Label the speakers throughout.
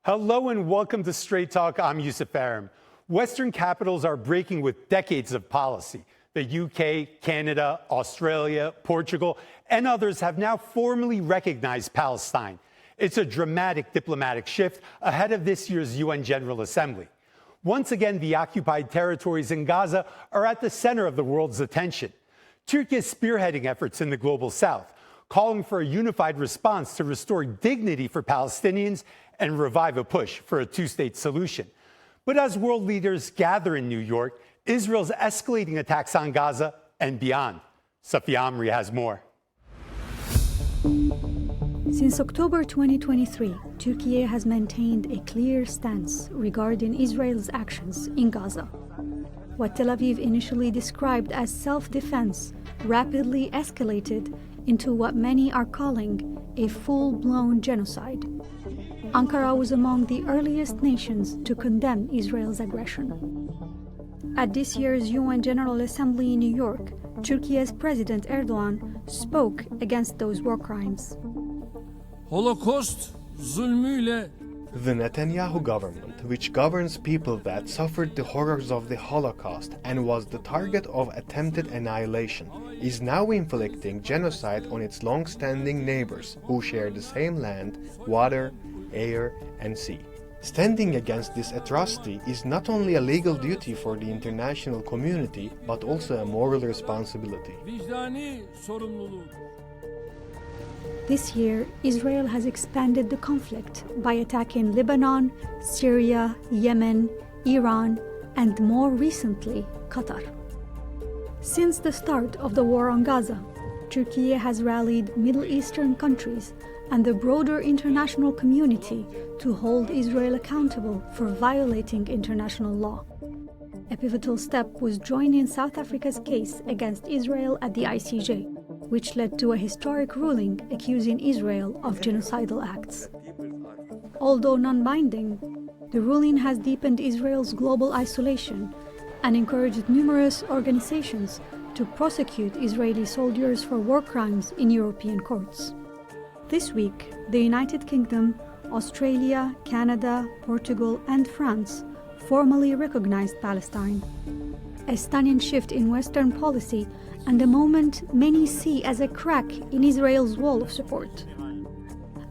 Speaker 1: Hello and welcome to Straight Talk. I'm Yusuf Aram. Western capitals are breaking with decades of policy. The UK, Canada, Australia, Portugal, and others have now formally recognized Palestine. It's a dramatic diplomatic shift ahead of this year's UN General Assembly. Once again, the occupied territories in Gaza are at the center of the world's attention. Turkey is spearheading efforts in the global south, calling for a unified response to restore dignity for Palestinians and revive a push for a two-state solution. But as world leaders gather in New York, Israel's escalating attacks on Gaza and beyond. Safiya Amri has more.
Speaker 2: Since October 2023, Turkey has maintained a clear stance regarding Israel's actions in Gaza. What Tel Aviv initially described as self-defense rapidly escalated into what many are calling a full-blown genocide. Ankara was among the earliest nations to condemn Israel's aggression. At this year's UN General Assembly in New York, Turkey's President Erdogan spoke against those war crimes.
Speaker 3: Holocaust zulmüyle.
Speaker 4: The Netanyahu government, which governs people that suffered the horrors of the Holocaust and was the target of attempted annihilation, is now inflicting genocide on its long-standing neighbors who share the same land, water, air, and sea. Standing against this atrocity is not only a legal duty for the international community, but also a moral responsibility.
Speaker 3: Vicdani sorumluluk.
Speaker 2: This year, Israel has expanded the conflict by attacking Lebanon, Syria, Yemen, Iran, and more recently, Qatar. Since the start of the war on Gaza, Turkey has rallied Middle Eastern countries and the broader international community to hold Israel accountable for violating international law. A pivotal step was joining South Africa's case against Israel at the ICJ, which led to a historic ruling accusing Israel of genocidal acts. Although non-binding, the ruling has deepened Israel's global isolation and encouraged numerous organizations to prosecute Israeli soldiers for war crimes in European courts. This week, the United Kingdom, Australia, Canada, Portugal, and France formally recognized Palestine. A stunning shift in Western policy and a moment many see as a crack in Israel's wall of support.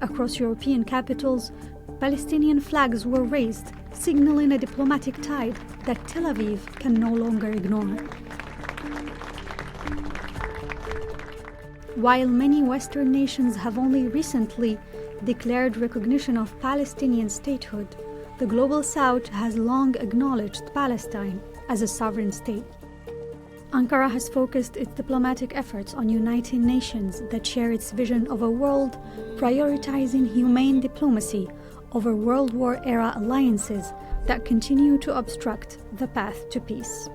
Speaker 2: Across European capitals, Palestinian flags were raised, signaling a diplomatic tide that Tel Aviv can no longer ignore. While many Western nations have only recently declared recognition of Palestinian statehood, the Global South has long acknowledged Palestine as a sovereign state. Ankara has focused its diplomatic efforts on uniting nations that share its vision of a world prioritizing humane diplomacy over World War-era alliances that continue to obstruct the path to peace.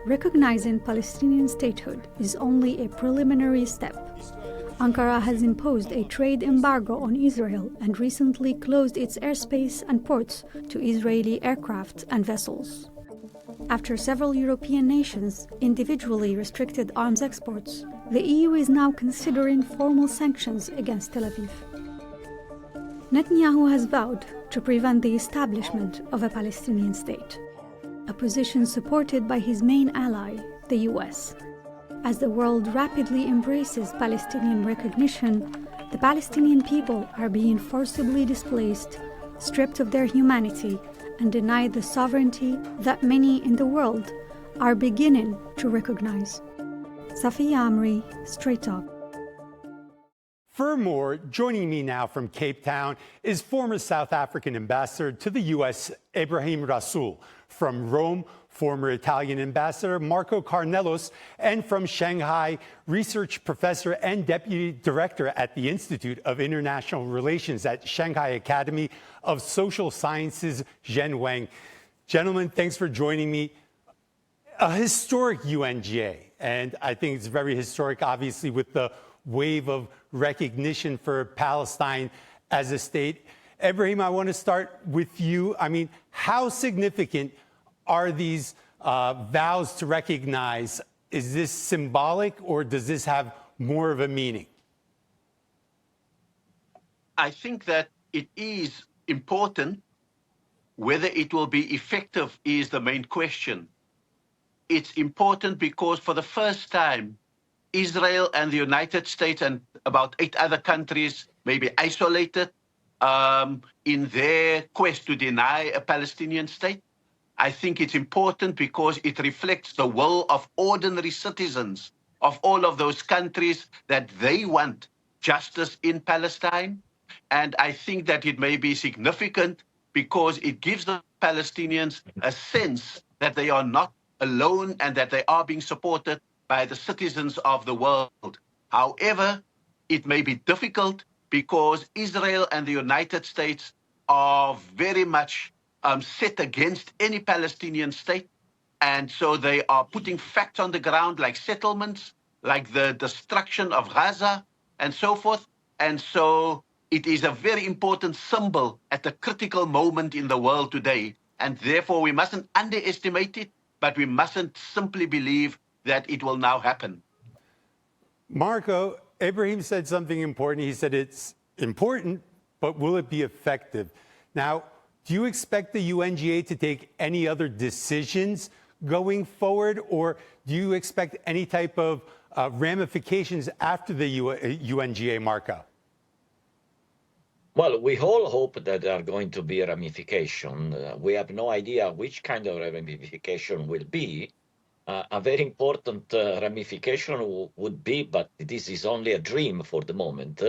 Speaker 2: Recognizing Palestinian statehood is only a preliminary step. Ankara has imposed a trade embargo on Israel and recently closed its airspace and ports to Israeli aircraft and vessels. After several European nations individually restricted arms exports, the EU is now considering formal sanctions against Tel Aviv. Netanyahu has vowed to prevent the establishment of a Palestinian state, a position supported by his main ally, the US. As the world rapidly embraces Palestinian recognition, the Palestinian people are being forcibly displaced, stripped of their humanity, and denied the sovereignty that many in the world are beginning to recognize. Safiya Amri, Straight Talk.
Speaker 1: For more, joining me now from Cape Town is former South African ambassador to the U.S., Ebrahim Rasool. From Rome, former Italian ambassador Marco Carnelos, and from Shanghai, research professor and deputy director at the Institute of International Relations at Shanghai Academy of Social Sciences, Zhen Wang. Gentlemen, thanks for joining me. A historic UNGA, and I think it's very historic, obviously, with the wave of recognition for Palestine as a state. Ebrahim, I want to start with you. I mean, how significant are these vows to recognize? Is this symbolic, or does this have more of a meaning?
Speaker 5: I think that it is important. Whether it will be effective is the main question. It's important because for the first time, Israel and the United States and about 8 other countries may be isolated in their quest to deny a Palestinian state. I think it's important because it reflects the will of ordinary citizens of all of those countries that they want justice in Palestine. And I think that it may be significant because it gives the Palestinians a sense that they are not alone and that they are being supported by the citizens of the world. However, it may be difficult because Israel and the United States are very much set against any Palestinian state. And so they are putting facts on the ground like settlements, like the destruction of Gaza and so forth. And so it is a very important symbol at a critical moment in the world today. And therefore, we mustn't underestimate it, but we mustn't simply believe that it will now happen.
Speaker 1: Marco, Ebrahim said something important. He said it's important, but will it be effective? Now, do you expect the UNGA to take any other decisions going forward, or do you expect any type of ramifications after the UNGA, Marco?
Speaker 6: Well, we all hope that there are going to be a ramification. We have no idea which kind of ramification will be. A very important ramification would be, but this is only a dream for the moment,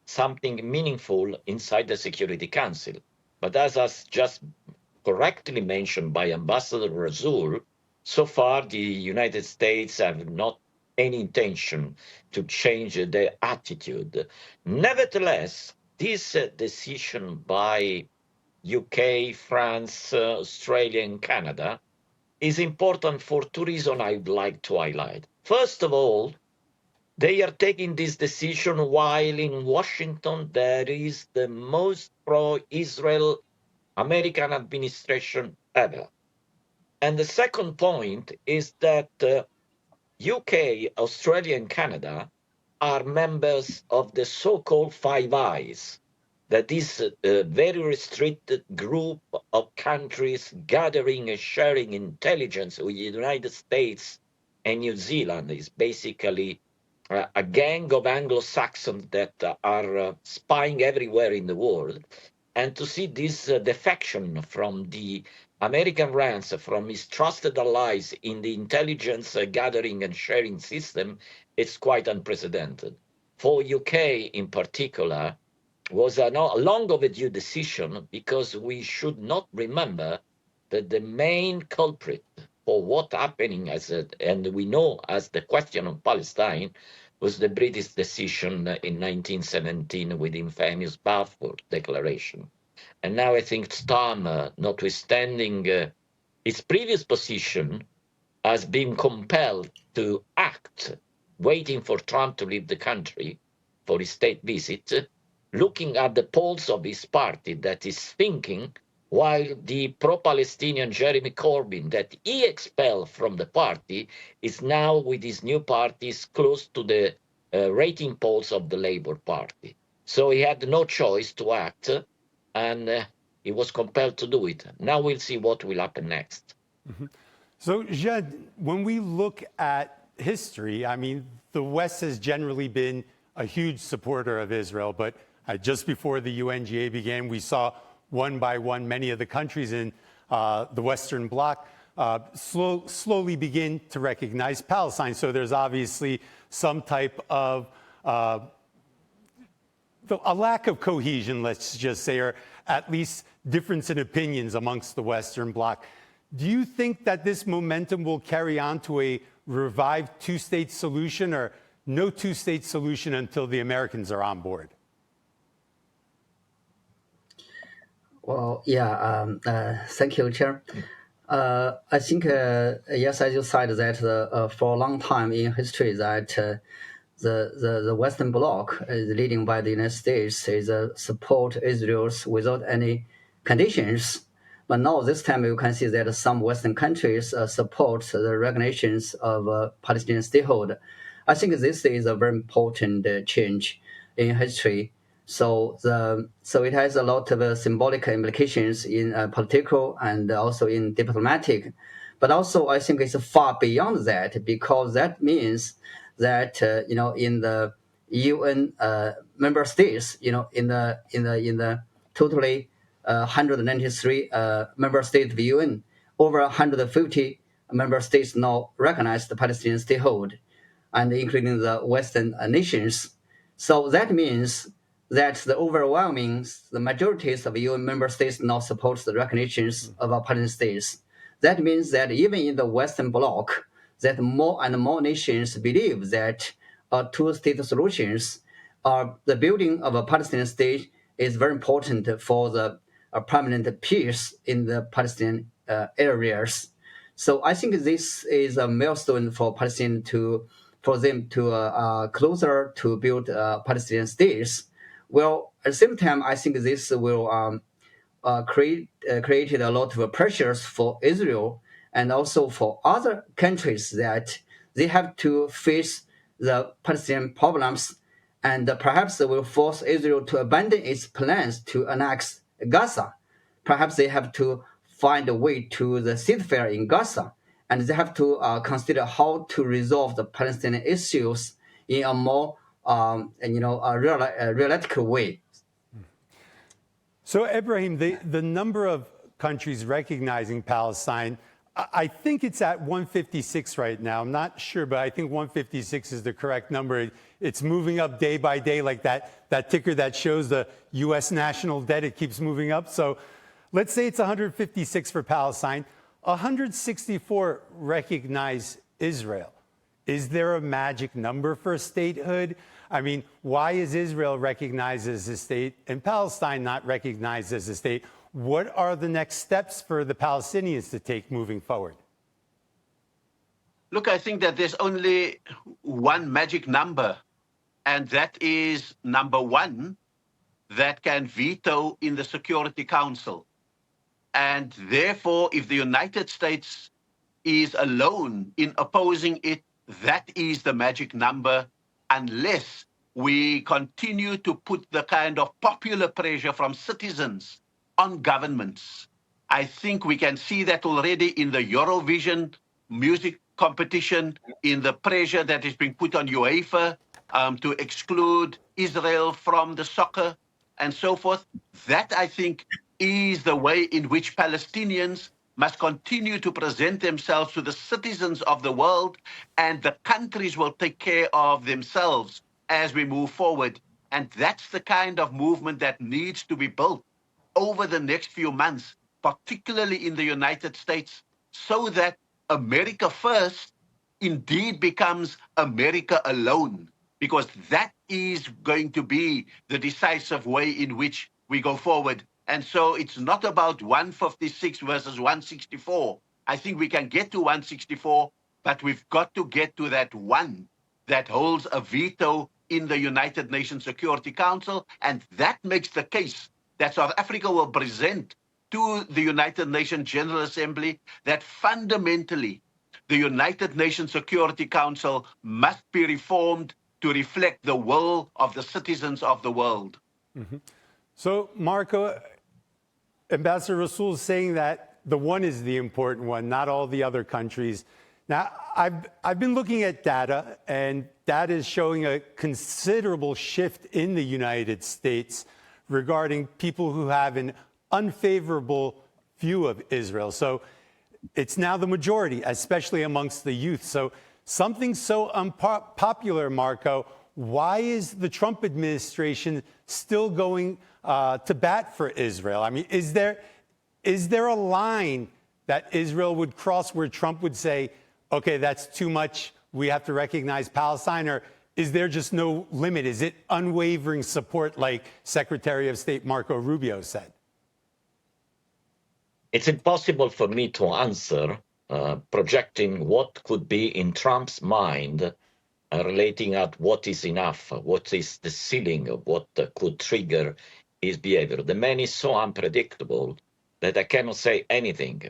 Speaker 6: something meaningful inside the Security Council. But as was just correctly mentioned by Ambassador Rasool, so far the United States have not any intention to change their attitude. Nevertheless, this decision by UK, France, Australia, and Canada is important for two reasons I would like to highlight. First of all, they are taking this decision while in Washington there is the most pro-Israel American administration ever. And the second point is that UK, Australia, and Canada are members of the so-called Five Eyes, that is a very restricted group of countries gathering and sharing intelligence with the United States and New Zealand. Is basically a gang of Anglo-Saxons that are spying everywhere in the world. And to see this defection from the American ranks, from his trusted allies in the intelligence gathering and sharing system, it's quite unprecedented. For UK in particular, was a long overdue decision because we should not remember that the main culprit for what happening and we know as the question of Palestine was the British decision in 1917 with the infamous Balfour Declaration. And now I think it's time, notwithstanding its previous position, has been compelled to act, waiting for Trump to leave the country for his state visit, looking at the polls of his party that is thinking, while the pro-Palestinian Jeremy Corbyn that he expelled from the party is now with his new parties close to the rating polls of the Labour Party. So he had no choice to act, and he was compelled to do it. Now we'll see what will happen next.
Speaker 1: Mm-hmm. So, Jed, when we look at history, I mean, the West has generally been a huge supporter of Israel, but just before the UNGA began, we saw one by one many of the countries in the Western Bloc slowly begin to recognize Palestine. So there's obviously some type of a lack of cohesion, let's just say, or at least difference in opinions amongst the Western Bloc. Do you think that this momentum will carry on to a revived two-state solution, or no two-state solution until the Americans are on board?
Speaker 7: Well, yeah, thank you, Chair. I think, yes, as you said, that for a long time in history that the Western Bloc is leading by the United States is support Israel without any conditions. But now this time you can see that some Western countries support the recognitions of Palestinian statehood. I think this is a very important change in history. So it has a lot of symbolic implications in political and also in diplomatic, but also I think it's far beyond that, because that means that in the UN member states, in the totally 193 member states of the UN, over 150 member states now recognize the Palestinian statehood, and including the Western nations. So that means that the majorities of UN member states now support the recognitions of our Palestinian states. That means that even in the Western Bloc, that more and more nations believe that two-state solutions, the building of a Palestinian state, is very important for the permanent peace in the Palestinian areas. So I think this is a milestone for Palestinians for them to closer to build Palestinian states. Well, at the same time, I think this will created a lot of pressures for Israel and also for other countries, that they have to face the Palestinian problems, and perhaps they will force Israel to abandon its plans to annex Gaza. Perhaps they have to find a way to the ceasefire in Gaza, and they have to consider how to resolve the Palestinian issues in a more realistic way.
Speaker 1: So, Ebrahim, the number of countries recognizing Palestine, I think it's at 156 right now. I'm not sure, but I think 156 is the correct number. It's moving up day by day, like that ticker that shows the U.S. national debt. It keeps moving up. So let's say it's 156 for Palestine. 164 recognize Israel. Is there a magic number for statehood? I mean, why is Israel recognized as a state and Palestine not recognized as a state? What are the next steps for the Palestinians to take moving forward?
Speaker 5: Look, I think that there's only one magic number, and that is number one, that can veto in the Security Council. And therefore, if the United States is alone in opposing it, that is the magic number, unless we continue to put the kind of popular pressure from citizens on governments. I think we can see that already in the Eurovision music competition, in the pressure that is being put on UEFA to exclude Israel from the soccer and so forth. That, I think, is the way in which Palestinians must continue to present themselves to the citizens of the world, and the countries will take care of themselves as we move forward. And that's the kind of movement that needs to be built over the next few months, particularly in the United States, so that America first indeed becomes America alone, because that is going to be the decisive way in which we go forward. And so it's not about 156 versus 164. I think we can get to 164, but we've got to get to that one that holds a veto in the United Nations Security Council. And that makes the case that South Africa will present to the United Nations General Assembly that fundamentally the United Nations Security Council must be reformed to reflect the will of the citizens of the world.
Speaker 1: Mm-hmm. So, Marco, Ambassador Rasool is saying that the one is the important one, not all the other countries. Now, I've been looking at data, and data is showing a considerable shift in the United States regarding people who have an unfavorable view of Israel. So it's now the majority, especially amongst the youth. So something so unpopular, Marco, why is the Trump administration still going to bat for Israel? I mean, is there a line that Israel would cross where Trump would say, okay, that's too much, we have to recognize Palestine? Or is there just no limit? Is it unwavering support like Secretary of State Marco Rubio said?
Speaker 6: It's impossible for me to answer projecting what could be in Trump's mind relating at what is enough, what is the ceiling of what could trigger his behavior. The man is so unpredictable that I cannot say anything.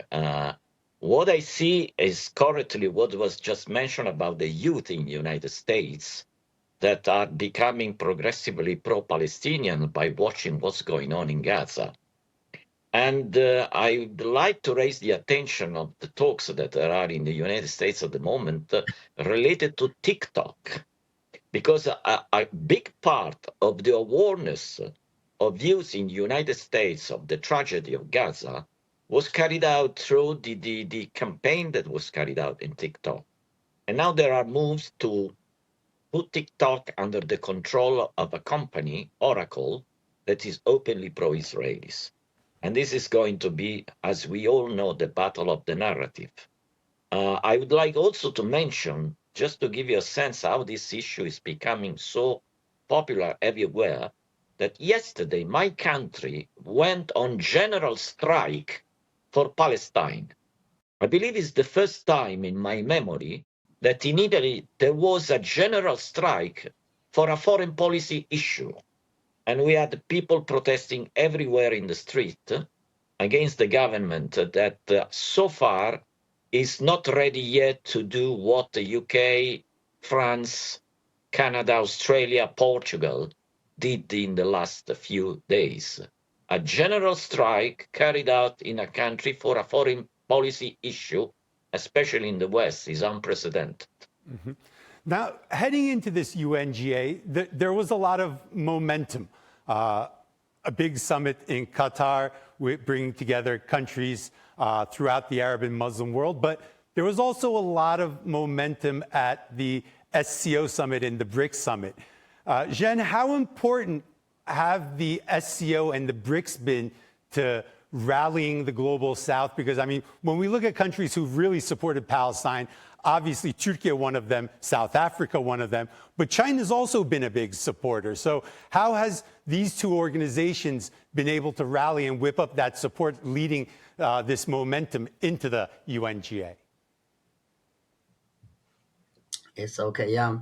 Speaker 6: What I see is currently what was just mentioned about the youth in the United States. that are becoming progressively pro-Palestinian by watching what's going on in Gaza. And I would like to raise the attention of the talks that there are in the United States at the moment related to TikTok, because a big part of the awareness of views in the United States of the tragedy of Gaza was carried out through the campaign that was carried out in TikTok. And now there are moves to put TikTok under the control of a company, Oracle, that is openly pro-Israelis. And this is going to be, as we all know, the battle of the narrative. I would like also to mention, just to give you a sense how this issue is becoming so popular everywhere, that yesterday my country went on general strike for Palestine. I believe it's the first time in my memory that in Italy there was a general strike for a foreign policy issue. And we had people protesting everywhere in the street against the government that so far is not ready yet to do what the UK, France, Canada, Australia, Portugal did in the last few days. A general strike carried out in a country for a foreign policy issue, especially in the West, is unprecedented.
Speaker 1: Mm-hmm. Now, heading into this UNGA, there was a lot of momentum. A big summit in Qatar, bringing together countries throughout the Arab and Muslim world. But there was also a lot of momentum at the SCO summit and the BRICS summit. Zhen, how important have the SCO and the BRICS been to rallying the global South? Because, I mean, when we look at countries who've really supported Palestine, obviously Türkiye, one of them, South Africa, one of them, but China's also been a big supporter. So how has these two organizations been able to rally and whip up that support, leading this momentum into the UNGA?
Speaker 7: It's okay, yeah.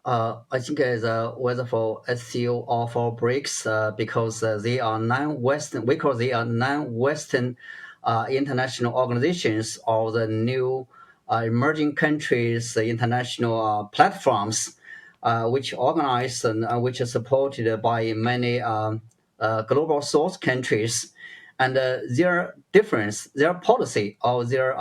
Speaker 7: I think whether for SCO or for BRICS, because they are non-Western, we call they are non-Western international organizations or the new emerging countries international platforms, which organize and which are supported by many global source countries. And their difference, their policy or their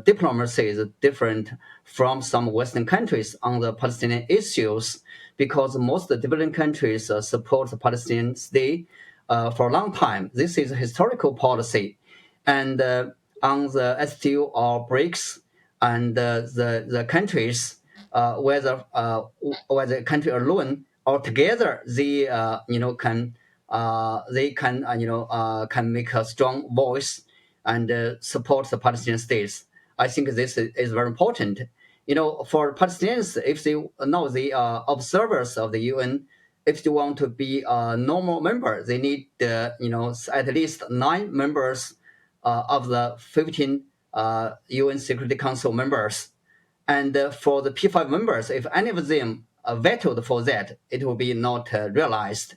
Speaker 7: diplomacy is different from some Western countries on the Palestinian issues, because most developing countries support the Palestinian state for a long time. This is a historical policy. And on the STO or BRICS and the countries, whether country alone or together, they can make a strong voice and support the Palestinian states. I think this is very important. For Palestinians, if they know they are observers of the UN, if they want to be a normal member, they need at least 9 members of the 15 UN Security Council members. And for the P5 members, if any of them vetoed for that, it will be not realized.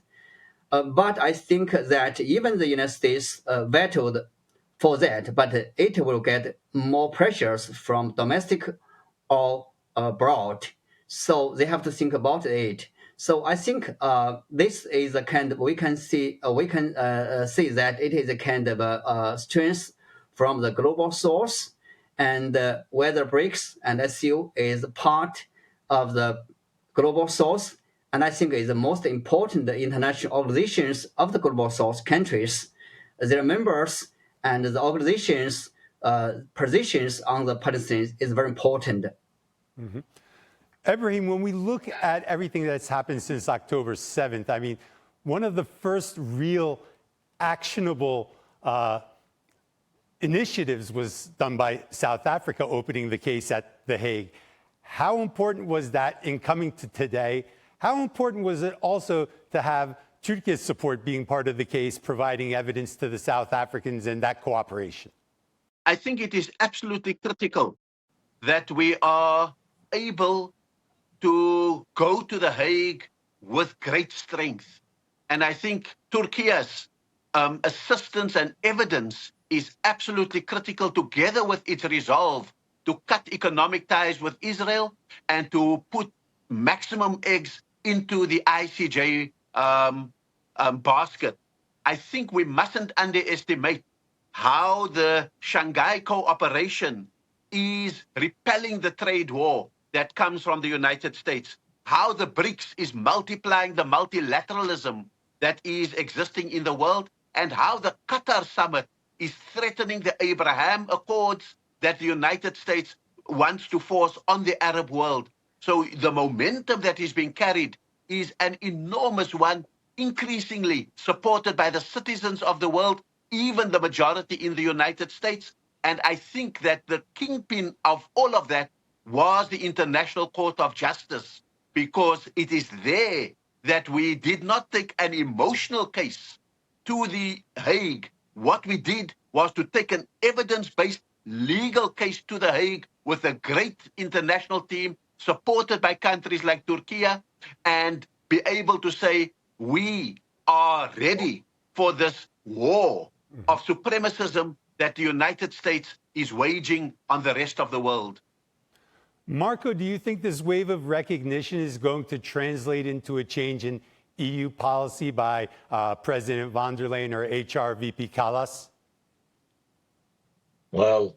Speaker 7: But I think that even the United States vetoed for that, but it will get more pressures from domestic or abroad. So they have to think about it. So I think this is a kind of, we can see that it is a kind of a strength from the global source, and whether BRICS and SCO is part of the global source. And I think is the most important international organizations of the global south countries, their members and the organizations' positions on the Palestinians is very important.
Speaker 1: Mm-hmm. Ebrahim, when we look at everything that's happened since October 7th, I mean, one of the first real actionable initiatives was done by South Africa, opening the case at The Hague. How important was that in coming to today? How important was it also to have Turkey's support being part of the case, providing evidence to the South Africans and that cooperation?
Speaker 5: I think it is absolutely critical that we are able to go to The Hague with great strength. And I think Turkey's assistance and evidence is absolutely critical, together with its resolve to cut economic ties with Israel and to put maximum eggs into the ICJ basket. I think we mustn't underestimate how the Shanghai cooperation is repelling the trade war that comes from the United States, how the BRICS is multiplying the multilateralism that is existing in the world, and how the Qatar summit is threatening the Abraham Accords that the United States wants to force on the Arab world. So the momentum that is being carried is an enormous one, increasingly supported by the citizens of the world, even the majority in the United States. And I think that the kingpin of all of that was the International Court of Justice, because it is there that we did not take an emotional case to the Hague. What we did was to take an evidence-based legal case to the Hague with a great international team supported by countries like Turkey, and be able to say, we are ready for this war of supremacism that the United States is waging on the rest of the world.
Speaker 1: Marco, do you think this wave of recognition is going to translate into a change in EU policy by President von der Leyen or HR VP Kallas?
Speaker 6: Well,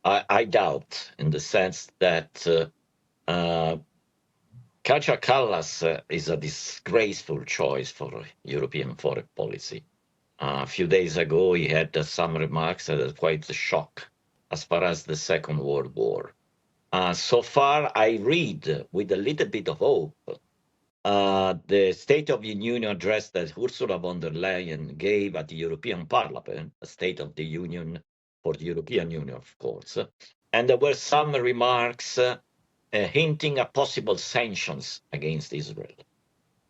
Speaker 6: I doubt, in the sense that Kaja Kallas is a disgraceful choice for European foreign policy. A few days ago, he had some remarks that are quite a shock as far as the Second World War. So far, I read with a little bit of hope the State of the Union address that Ursula von der Leyen gave at the European Parliament, a State of the Union for the European Union, of course. And there were some remarks hinting at possible sanctions against Israel.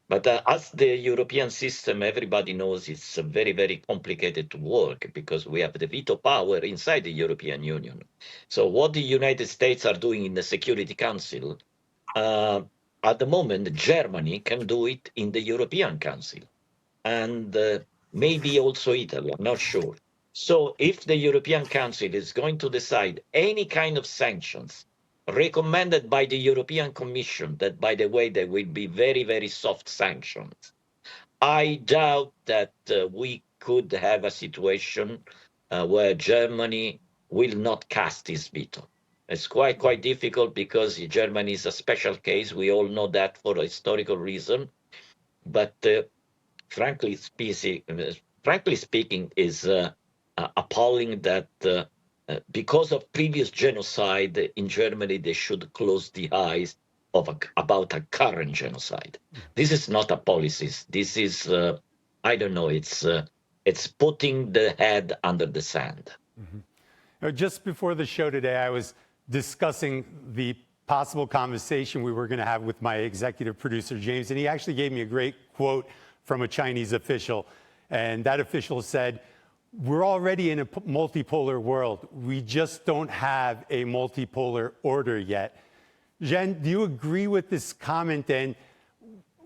Speaker 6: But as the European system, everybody knows it's very, very complicated to work, because we have the veto power inside the European Union. So what the United States are doing in the Security Council, at the moment, Germany can do it in the European Council, and maybe also Italy, I'm not sure. So if the European Council is going to decide any kind of sanctions recommended by the European Commission, that, by the way, they will be very, very soft sanctions, I doubt that we could have a situation where Germany will not cast its veto. It's quite difficult, because Germany is a special case. We all know that for a historical reason. But frankly speaking, is appalling that because of previous genocide in Germany, they should close the eyes about a current genocide. This is not a policy. This is, I don't know, it's putting the head under the sand.
Speaker 1: Just before the show today, I was discussing the possible conversation we were going to have with my executive producer, James, and he actually gave me a great quote from a Chinese official. And that official said, we're already in a multipolar world. We just don't have a multipolar order yet. Zhen, do you agree with this comment? And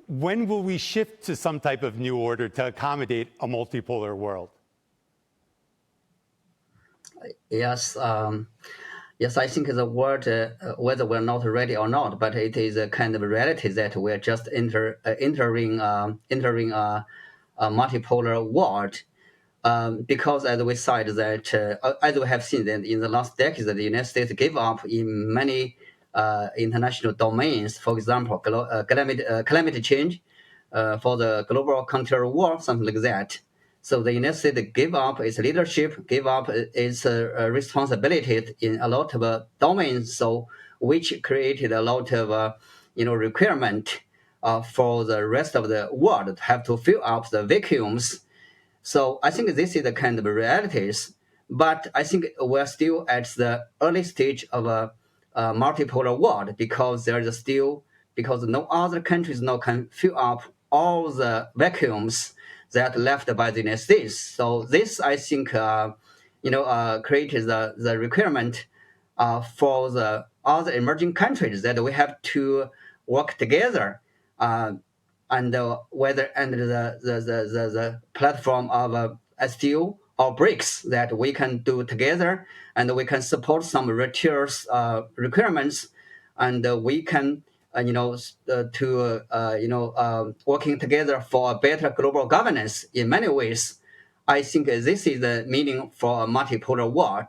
Speaker 1: when will we shift to some type of new order to accommodate a multipolar world?
Speaker 7: Yes. Yes, I think the word, whether we're not ready or not, but it is a kind of reality that we're just entering a multipolar world. Because as we said that, as we have seen that in the last decade, the United States gave up in many international domains. For example, climate change, for the global counter war, something like that. So the United States gave up its leadership, gave up its responsibility in a lot of domains. So which created a lot of requirement for the rest of the world to have to fill up the vacuums. So I think this is the kind of realities, but I think we're still at the early stage of a multipolar world, because because no other countries now can fill up all the vacuums that left by the United States. So this, I think, created the requirement for the other emerging countries that we have to work together. And whether under the platform of STO or BRICS, that we can do together, and we can support some requirements, and we can working together for a better global governance in many ways. I think this is the meaning for a multipolar world.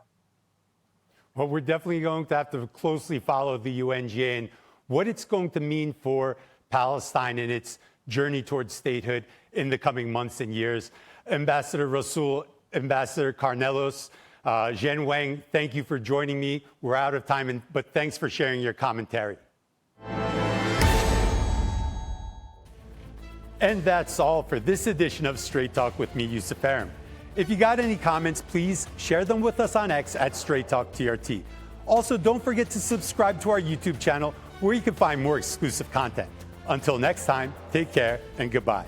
Speaker 1: Well, we're definitely going to have to closely follow the UNGA and what it's going to mean for Palestine and its journey towards statehood in the coming months and years. Ambassador Rasool, Ambassador Carnelos, Zhen Wang, thank you for joining me. We're out of time, but thanks for sharing your commentary. And that's all for this edition of Straight Talk with me, Yusuf Aram. If you got any comments, please share them with us on X at Straight Talk TRT. Also, don't forget to subscribe to our YouTube channel where you can find more exclusive content. Until next time, take care and goodbye.